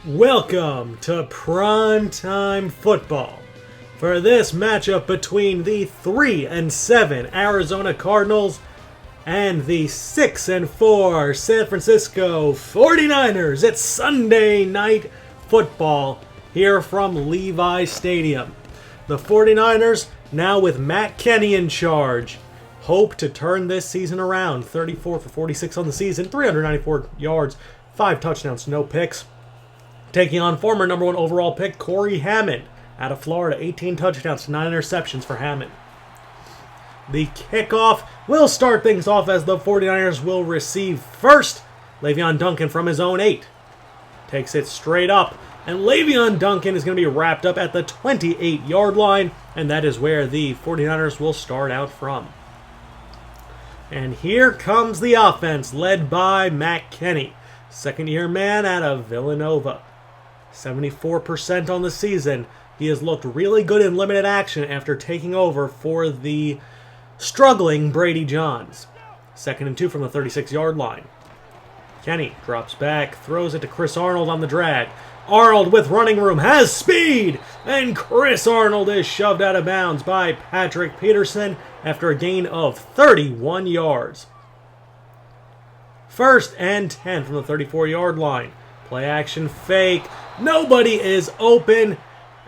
Welcome to Primetime Football. For this matchup between the 3-7 Arizona Cardinals and the 6-4 San Francisco 49ers, it's Sunday Night Football here from Levi Stadium. The 49ers, now with Mack Kenny in charge, hope to turn this season around. 34 for 46 on the season, 394 yards, 5 touchdowns, no picks. Taking on former number 1 overall pick Corey Hammond out of Florida. 18 touchdowns, 9 interceptions for Hammond. The kickoff will start things off as the 49ers will receive first. Le'Veon Duncan from his own 8. Takes it straight up. And Le'Veon Duncan is going to be wrapped up at the 28-yard line. And that is where the 49ers will start out from. And here comes the offense led by Mack Kenny. Second-year man out of Villanova. 74% on the season. He has looked really good in limited action after taking over for the struggling Brady Johns. 2nd and 2 from the 36-yard line. Kenny drops back, throws it to Chris Arnold on the drag. Arnold with running room, has speed, and Chris Arnold is shoved out of bounds by Patrick Peterson after a gain of 31 yards. 1st and 10 from the 34-yard line. Play action fake. Nobody is open.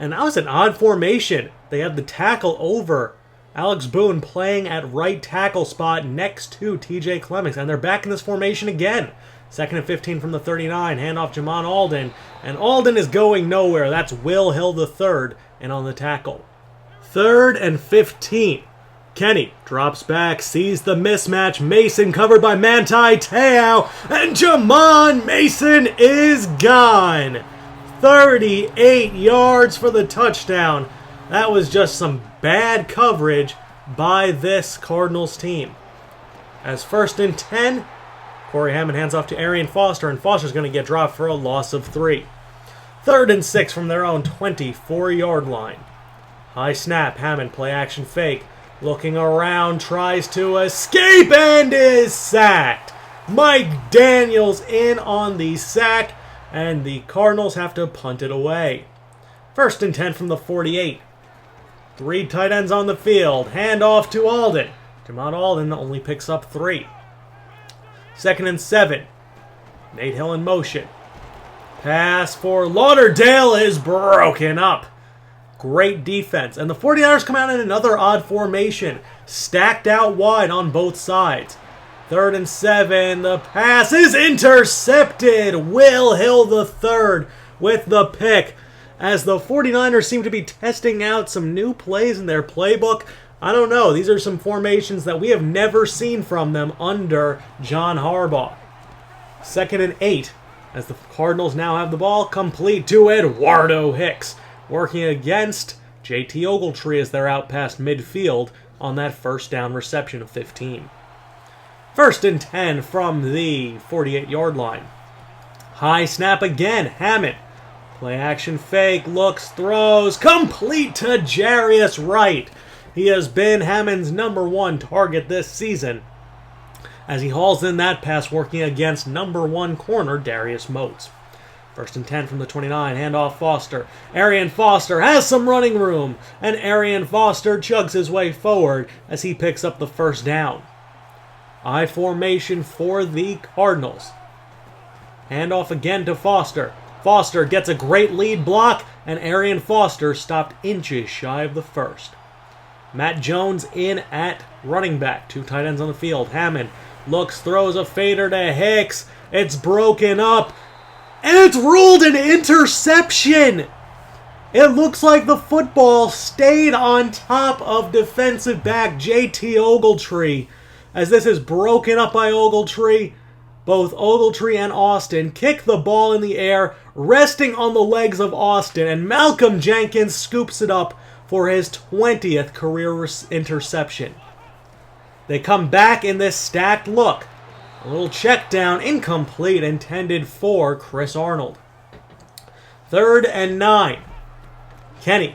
And that was an odd formation. They had the tackle over. Alex Boone playing at right tackle spot next to TJ Clemmings. And they're back in this formation again. 2nd and 15 from the 39. Handoff Jamon Alden. And Alden is going nowhere. That's Will Hill III and on the tackle. 3rd and 15. Kenny drops back, sees the mismatch. Mason covered by Manti Te'o, and Jamon Mason is gone. 38 yards for the touchdown. That was just some bad coverage by this Cardinals team. As 1st and 10, Corey Hammond hands off to Arian Foster, and Foster's going to get dropped for a loss of 3. 3rd and 6 from their own 24-yard line. High snap, Hammond play action fake. Looking around, tries to escape, and is sacked. Mike Daniels in on the sack, and the Cardinals have to punt it away. 1st and 10 from the 48. 3 tight ends on the field. Hand off to Alden. Jamon Alden only picks up 3. 2nd and 7. Nate Hill in motion. Pass for Lauderdale is broken up. Great defense. And the 49ers come out in another odd formation. Stacked out wide on both sides. 3rd and 7. The pass is intercepted. Will Hill III with the pick. As the 49ers seem to be testing out some new plays in their playbook. I don't know. These are some formations that we have never seen from them under John Harbaugh. 2nd and 8. As the Cardinals now have the ball, complete to Eduardo Hicks. Working against JT Ogletree as they're out past midfield on that 1st down reception of 15. 1st and 10 from the 48-yard line. High snap again. Hammond. Play action fake. Looks, throws. Complete to Darius Wright. He has been Hammond's number 1 target this season as he hauls in that pass working against number 1 corner Darius Motes. 1st and 10 from the 29, handoff Foster. Arian Foster has some running room, and Arian Foster chugs his way forward as he picks up the 1st down. I formation for the Cardinals. Handoff again to Foster. Foster gets a great lead block, and Arian Foster stopped inches shy of the 1st. Matt Jones in at running back. 2 tight ends on the field. Hammond looks, throws a fader to Hicks. It's broken up. And it's ruled an interception! It looks like the football stayed on top of defensive back JT Ogletree. As this is broken up by Ogletree, both Ogletree and Austin kick the ball in the air, resting on the legs of Austin, and Malcolm Jenkins scoops it up for his 20th career interception. They come back in this stacked look. A little check down, incomplete, intended for Chris Arnold. 3rd and 9. Kenny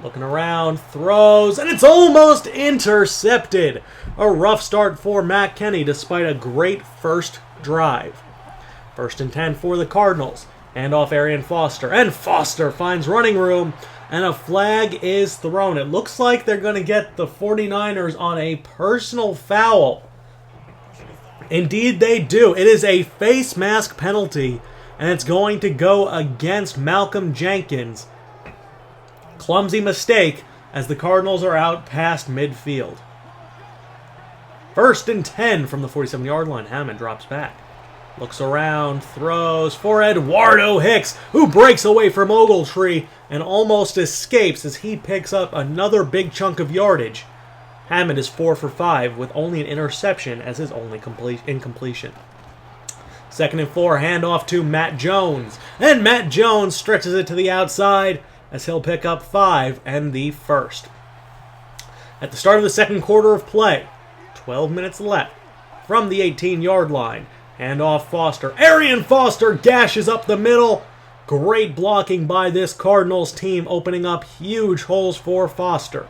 looking around, throws, and it's almost intercepted. A rough start for Mack Kenny despite a great first drive. 1st and 10 for the Cardinals. Hand off Arian Foster. And Foster finds running room. And a flag is thrown. It looks like they're going to get the 49ers on a personal foul. Indeed they do. It is a face mask penalty. And it's going to go against Malcolm Jenkins. Clumsy mistake as the Cardinals are out past midfield. 1st and 10 from the 47-yard line. Hammond drops back. Looks around, throws for Eduardo Hicks, who breaks away from Ogletree and almost escapes as he picks up another big chunk of yardage. Hammond is 4 for 5 with only an interception as his only incompletion. 2nd and 4, handoff to Matt Jones. And Matt Jones stretches it to the outside as he'll pick up 5 and the first. At the start of the second quarter of play, 12 minutes left from the 18-yard line. Handoff Foster. Arian Foster gashes up the middle. Great blocking by this Cardinals team, opening up huge holes for Foster.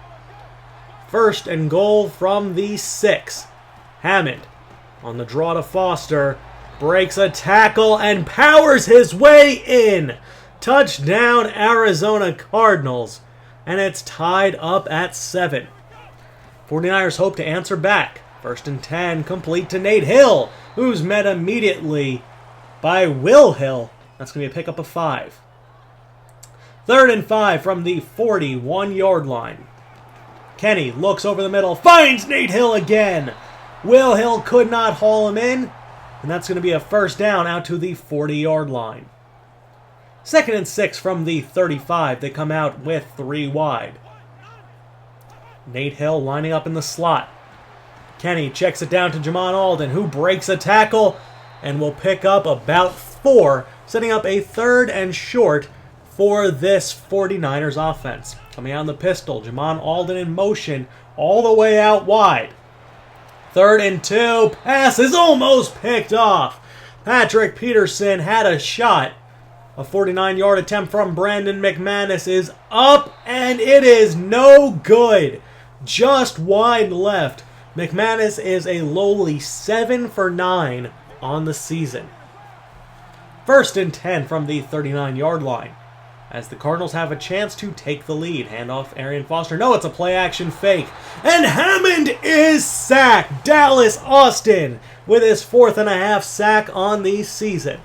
1st and goal from the 6. Hammond on the draw to Foster. Breaks a tackle and powers his way in. Touchdown, Arizona Cardinals. And it's tied up at 7. 49ers hope to answer back. 1st and 10, complete to Nate Hill, who's met immediately by Will Hill. That's going to be a pickup of 5. 3rd and 5 from the 41-yard line. Kenny looks over the middle, finds Nate Hill again. Will Hill could not haul him in, and that's going to be a first down out to the 40-yard line. 2nd and 6 from the 35. They come out with 3 wide. Nate Hill lining up in the slot. Kenny checks it down to Jamon Alden, who breaks a tackle and will pick up about 4, setting up a 3rd and short for this 49ers offense. Coming out in the pistol, Jamon Alden in motion all the way out wide. 3rd and 2, pass is almost picked off. Patrick Peterson had a shot. A 49-yard attempt from Brandon McManus is up, and it is no good. Just wide left. McManus is a lowly 7 for 9 on the season. 1st and 10 from the 39-yard line. As the Cardinals have a chance to take the lead. Handoff Arian Foster. No, it's a play-action fake. And Hammond is sacked. Dallas Austin with his 4th-and-a-half sack on the season.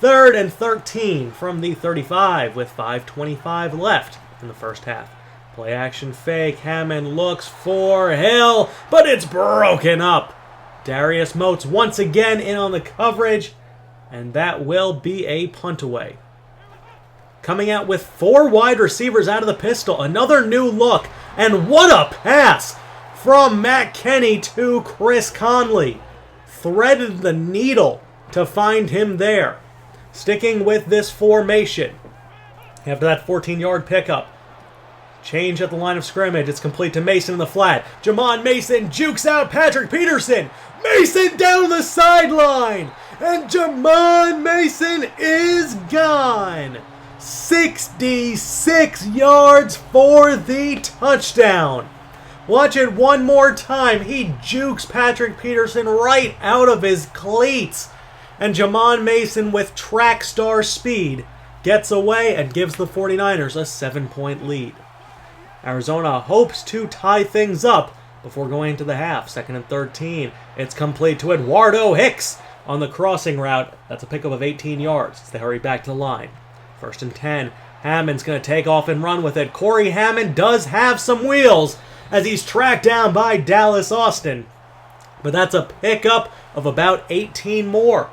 3rd and 13 from the 35 with 5:25 left in the first half. Play action fake. Hammond looks for Hill, but it's broken up. Darius Motes once again in on the coverage, and that will be a punt away. Coming out with 4 wide receivers out of the pistol. Another new look, and what a pass from Mack Kenny to Chris Conley. Threaded the needle to find him there. Sticking with this formation. After that 14-yard pickup. Change at the line of scrimmage. It's complete to Mason in the flat. Jamon Mason jukes out Patrick Peterson. Mason down the sideline. And Jamon Mason is gone. 66 yards for the touchdown. Watch it one more time. He jukes Patrick Peterson right out of his cleats. And Jamon Mason with track star speed gets away and gives the 49ers a 7-point lead. Arizona hopes to tie things up before going into the half. 2nd and 13. It's complete to Eduardo Hicks on the crossing route. That's a pickup of 18 yards as they hurry back to the line. 1st and 10. Hammond's going to take off and run with it. Corey Hammond does have some wheels as he's tracked down by Dallas Austin. But that's a pickup of about 18 more.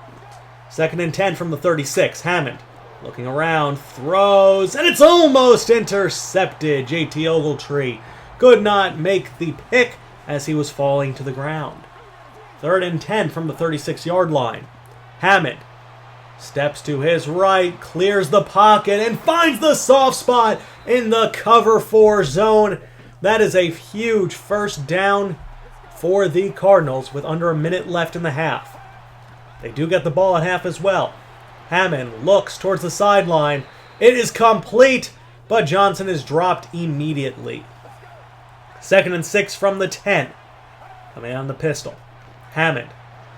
2nd and 10 from the 36. Hammond looking around, throws, and it's almost intercepted. JT Ogletree could not make the pick as he was falling to the ground. 3rd and 10 from the 36-yard line. Hammond steps to his right, clears the pocket, and finds the soft spot in the cover 4 zone. That is a huge first down for the Cardinals with under a minute left in the half. They do get the ball at half as well. Hammond looks towards the sideline. It is complete, but Johnson is dropped immediately. 2nd and 6 from the 10. Coming on the pistol. Hammond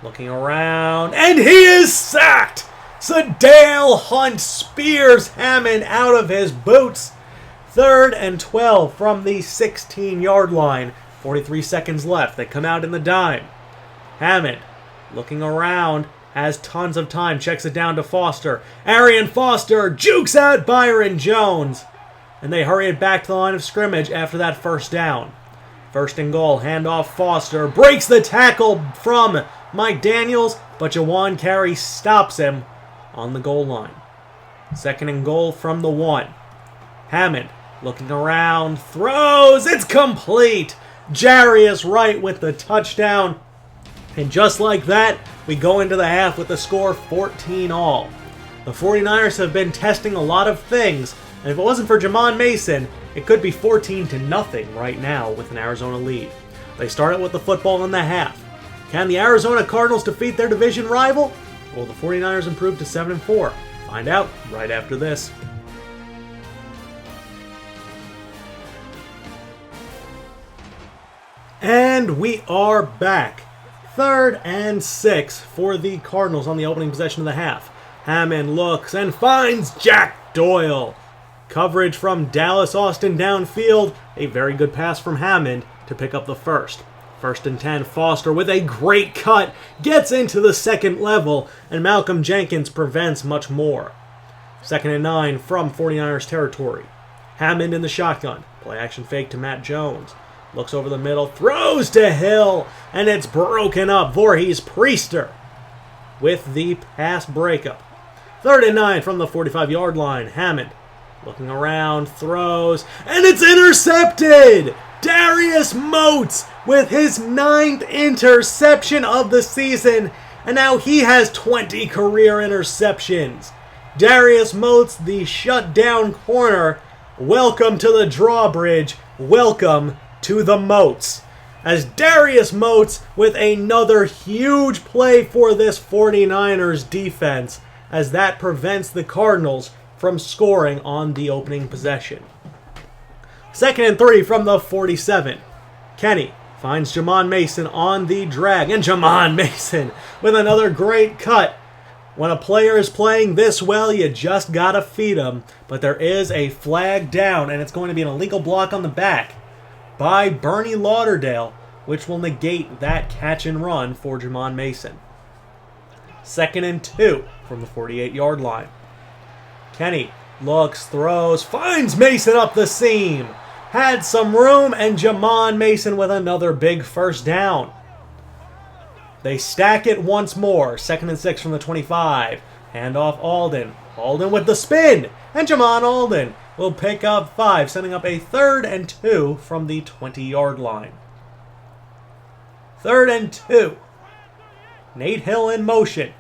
looking around, and he is sacked! Sedale Hunt spears Hammond out of his boots. 3rd and 12 from the 16-yard line. 43 seconds left. They come out in the dime. Hammond, looking around, has tons of time. Checks it down to Foster. Arian Foster jukes out Byron Jones. And they hurry it back to the line of scrimmage after that first down. 1st and goal. Handoff Foster. Breaks the tackle from Mike Daniels, but Jawan Carey stops him on the goal line. 2nd and goal from the 1. Hammond, looking around, throws. It's complete. Jarius Wright with the touchdown. And just like that, we go into the half with the score 14-all. The 49ers have been testing a lot of things, and if it wasn't for Jamon Mason, it could be 14-0 right now with an Arizona lead. They started with the football in the half. Can the Arizona Cardinals defeat their division rival? Will the 49ers improve to 7-4? Find out right after this. And we are back. 3rd and 6 for the Cardinals on the opening possession of the half. Hammond looks and finds Jack Doyle. Coverage from Dallas Austin downfield. A very good pass from Hammond to pick up the first. 1st and 10, Foster with a great cut. Gets into the second level, and Malcolm Jenkins prevents much more. 2nd and 9 from 49ers territory. Hammond in the shotgun. Play action fake to Matt Jones. Looks over the middle, throws to Hill, and it's broken up. Vorheese Priester with the pass breakup. 3rd and 9 from the 45-yard line. Hammond looking around, throws, and it's intercepted! Darius Motes with his 9th interception of the season, and now he has 20 career interceptions. Darius Motes, the shutdown corner. Welcome to the drawbridge. Welcome to the Motes. As Darius Motes with another huge play for this 49ers defense, as that prevents the Cardinals from scoring on the opening possession. 2nd and 3 from the 47. Kenny finds Jamon Mason on the drag, and Jamon Mason with another great cut. When a player is playing this well, you just gotta feed him. But there is a flag down, and it's going to be an illegal block on the back by Bernie Lauderdale, which will negate that catch and run for Jamon Mason. 2nd and 2 from the 48-yard line. Kenny looks, throws, finds Mason up the seam. Had some room, and Jamon Mason with another big first down. They stack it once more. 2nd and 6 from the 25. Handoff Alden. Alden with the spin. And Jamon Alden will pick up 5, setting up a 3rd and 2 from the 20-yard line. 3rd and 2. Nate Hill in motion.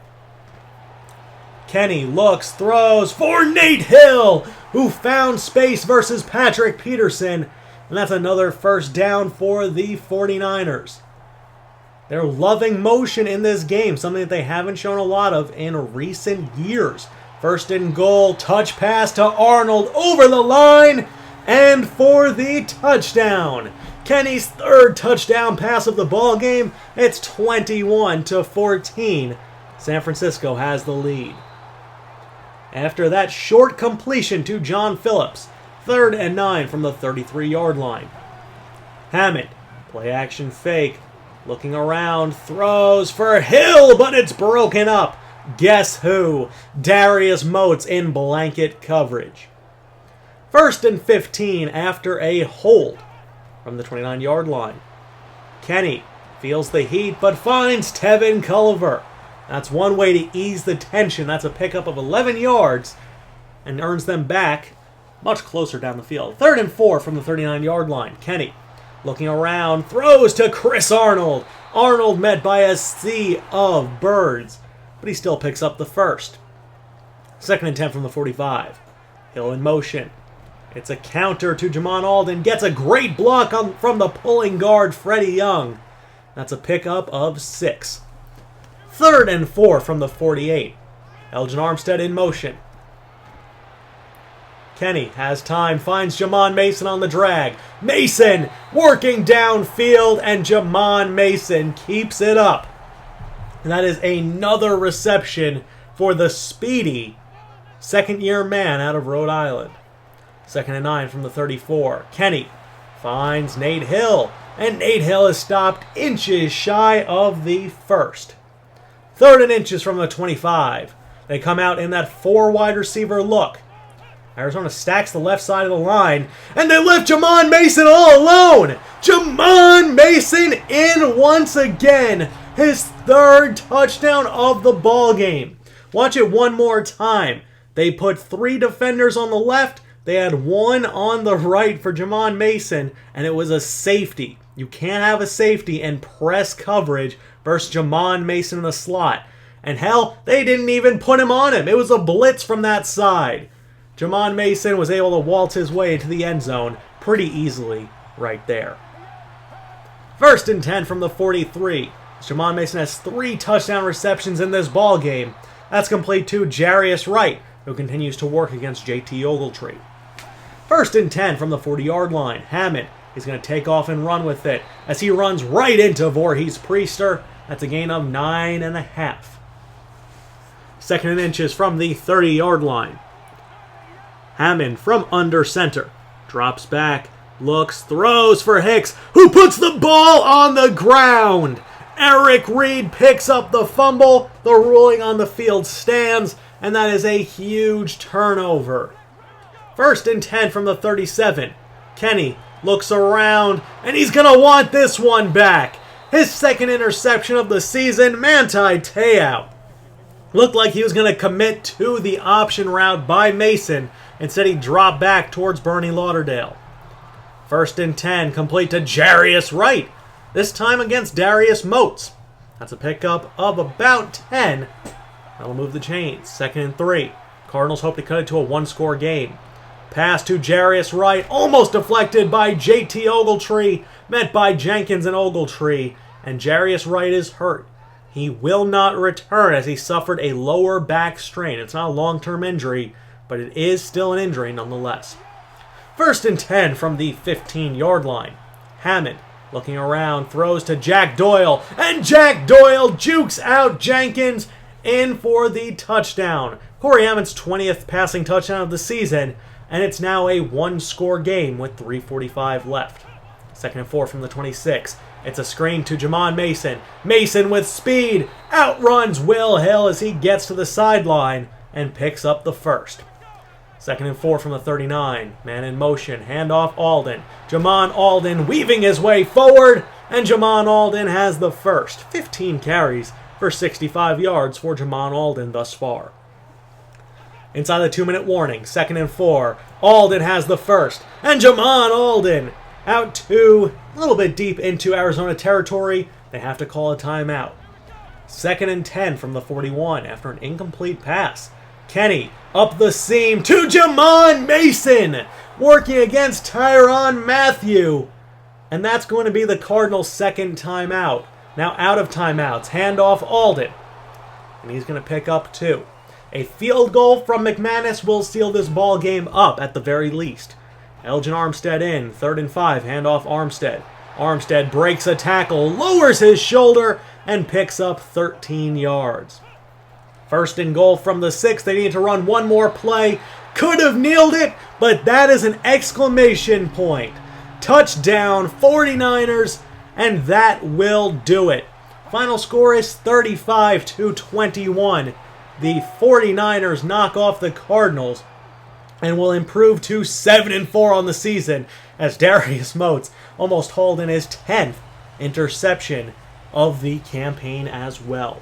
Kenny looks, throws for Nate Hill, who found space versus Patrick Peterson. And that's another first down for the 49ers. They're loving motion in this game, something that they haven't shown a lot of in recent years. 1st and goal, touch pass to Arnold over the line, and for the touchdown. Kenny's 3rd touchdown pass of the ball game. It's 21-14. San Francisco has the lead. After that short completion to John Phillips, 3rd and 9 from the 33-yard line. Hammond, play action fake, looking around, throws for Hill, but it's broken up. Guess who? Darius Motes in blanket coverage. 1st and 15 after a hold from the 29-yard line. Kenny feels the heat, but finds Tevin Culliver. That's one way to ease the tension. That's a pickup of 11 yards and earns them back much closer down the field. 3rd and 4 from the 39-yard line. Kenny looking around, throws to Chris Arnold. Arnold met by a sea of birds, but he still picks up the first. 2nd and 10 from the 45. Hill in motion. It's a counter to Jamon Alden. Gets a great block from the pulling guard, Freddie Young. That's a pickup of 6. 3rd and 4 from the 48. Elgin Armstead in motion. Kenny has time, finds Jamon Mason on the drag. Mason working downfield, and Jamon Mason keeps it up. And that is another reception for the speedy second-year man out of Rhode Island. 2nd and 9 from the 34. Kenny finds Nate Hill, and Nate Hill is stopped inches shy of the first. 3rd and inches from the 25. They come out in that 4 wide receiver look. Arizona stacks the left side of the line, and they left Jamon Mason all alone. Jamon Mason in once again. His 3rd touchdown of the ball game. Watch it one more time. They put 3 defenders on the left. They had 1 on the right for Jamon Mason, and it was a safety. You can't have a safety and press coverage versus Jamon Mason in the slot. And hell, they didn't even put him on him. It was a blitz from that side. Jamon Mason was able to waltz his way into the end zone pretty easily right there. 1st and 10 from the 43. Jamon Mason has 3 touchdown receptions in this ball game. That's complete to Darius Wright, who continues to work against JT Ogletree. 1st and 10 from the 40-yard line. Hammond is going to take off and run with it as he runs right into Vorheese Priester. That's a gain of 9.5. 2nd and inches from the 30-yard line. Hammond from under center. Drops back, looks, throws for Hicks, who puts the ball on the ground. Eric Reed picks up the fumble. The ruling on the field stands, and that is a huge turnover. 1st and 10 from the 37. Kenny looks around, and he's going to want this one back. His 2nd interception of the season. Manti Te'o looked like he was going to commit to the option route by Mason. Instead, he dropped back towards Bernie Lauderdale. 1st and 10, complete to Darius Wright. This time against Darius Motes. That's a pickup of about 10. That'll move the chains. 2nd and 3. Cardinals hope to cut it to a 1-score game. Pass to Darius Wright, almost deflected by JT Ogletree, met by Jenkins and Ogletree, and Darius Wright is hurt. He will not return as he suffered a lower back strain. It's not a long-term injury, but it is still an injury nonetheless. 1st and 10 from the 15-yard line. Hammond, looking around, throws to Jack Doyle, and Jack Doyle jukes out Jenkins in for the touchdown. Corey Hammond's 20th passing touchdown of the season, and it's now a 1-score game with 3:45 left. 2nd and 4 from the 26. It's a screen to Jamon Mason. Mason with speed outruns Will Hill as he gets to the sideline and picks up the first. 2nd and 4 from the 39. Man in motion. Handoff Alden. Jamon Alden weaving his way forward, and Jamon Alden has the first. 15 carries for 65 yards for Jamon Alden thus far. Inside the 2-minute warning. 2nd and 4. Alden has the first, and Jamon Alden out to a little bit deep into Arizona territory. They have to call a timeout. 2nd and 10 from the 41 after an incomplete pass. Kenny up the seam to Jamon Mason, working against Tyrann Mathieu. And that's going to be the Cardinals' 2nd timeout. Now out of timeouts, handoff Alden. And he's going to pick up 2. A field goal from McManus will seal this ball game up at the very least. Elgin Armstead in, 3rd and 5, handoff Armstead. Armstead breaks a tackle, lowers his shoulder, and picks up 13 yards. 1st and goal from the 6. They need to run one more play. Could have kneeled it, but that is an exclamation point. Touchdown, 49ers, and that will do it. Final score is 35-21. The 49ers knock off the Cardinals and will improve to 7-4 on the season as Darius Motes almost hauled in his 10th interception of the campaign as well.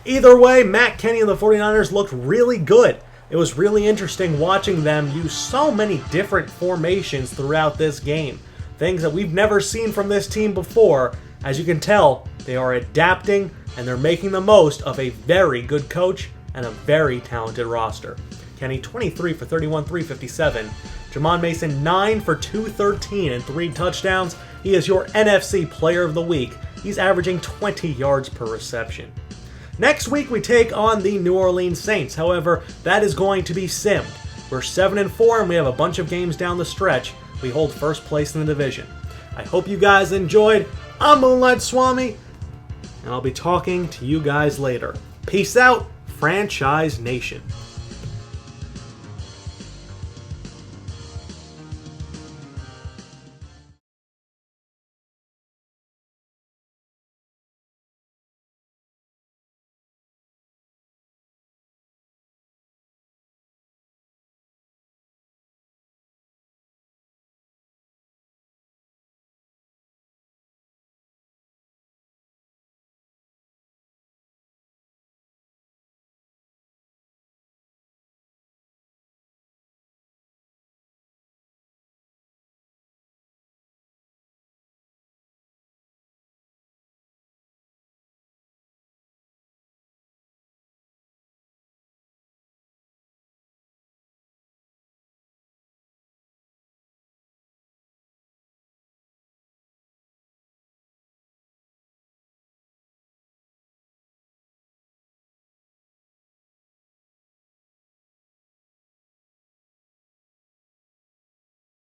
Either way, Mack Kenny and the 49ers looked really good. It was really interesting watching them use so many different formations throughout this game. Things that we've never seen from this team before. As you can tell, they are adapting and they're making the most of a very good coach and a very talented roster. Kenny 23 for 31, 357. Jamon Mason 9 for 213 and 3 touchdowns. He is your NFC Player of the Week. He's averaging 20 yards per reception. Next week we take on the New Orleans Saints. However, that is going to be simmed. We're 7-4 and we have a bunch of games down the stretch. We hold first place in the division. I hope you guys enjoyed. I'm Moonlight Swami, and I'll be talking to you guys later. Peace out Franchise Nation.